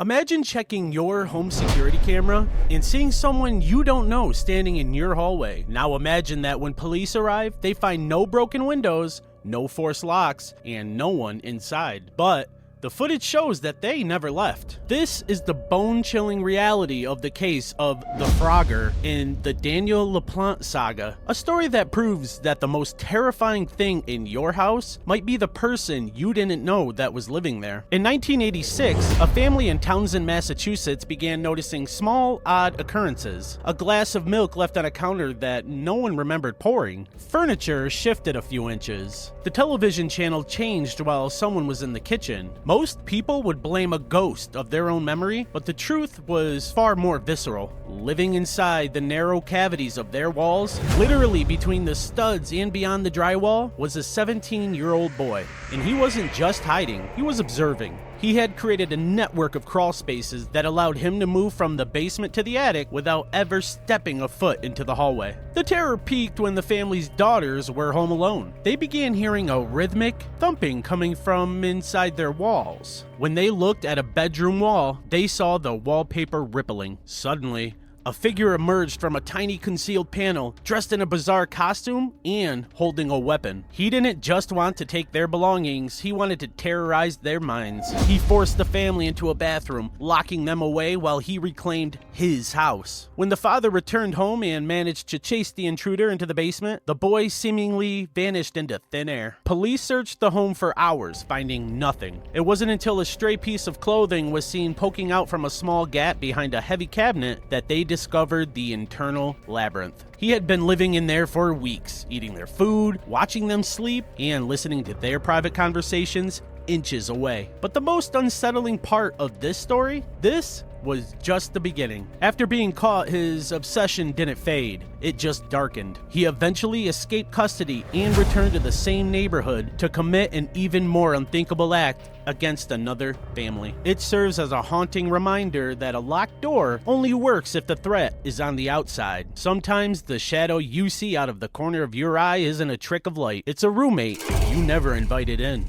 Imagine checking your home security camera and seeing someone you don't know standing in your hallway. Now imagine that when police arrive, they find no broken windows, no forced locks, and no one inside. But the footage shows that they never left. This is the bone-chilling reality of the case of the Phrogger in the Daniel LaPlante saga, a story that proves that the most terrifying thing in your house might be the person you didn't know that was living there. In 1986, a family in Townsend, Massachusetts began noticing small, odd occurrences. A glass of milk left on a counter that no one remembered pouring. Furniture shifted a few inches. The television channel changed while someone was in the kitchen. Most people would blame a ghost of their own memory, but the truth was far more visceral. Living inside the narrow cavities of their walls, literally between the studs and beyond the drywall, was a 17-year-old boy. And he wasn't just hiding, he was observing. He had created a network of crawl spaces that allowed him to move from the basement to the attic without ever stepping a foot into the hallway. The terror peaked when the family's daughters were home alone. They began hearing a rhythmic thumping coming from inside their walls. When they looked at a bedroom wall, they saw the wallpaper rippling. Suddenly, a figure emerged from a tiny concealed panel, dressed in a bizarre costume and holding a weapon. He didn't just want to take their belongings, he wanted to terrorize their minds. He forced the family into a bathroom, locking them away while he reclaimed his house. When the father returned home and managed to chase the intruder into the basement, the boy seemingly vanished into thin air. Police searched the home for hours, finding nothing. It wasn't until a stray piece of clothing was seen poking out from a small gap behind a heavy cabinet that they discovered the internal labyrinth. He had been living in there for weeks, eating their food, watching them sleep, and listening to their private conversations inches away. But the most unsettling part of this story, this was just the beginning. After being caught, his obsession didn't fade. It just darkened. He eventually escaped custody and returned to the same neighborhood to commit an even more unthinkable act against another family. It serves as a haunting reminder that a locked door only works if the threat is on the outside. Sometimes the shadow you see out of the corner of your eye isn't a trick of light. It's a roommate you never invited in.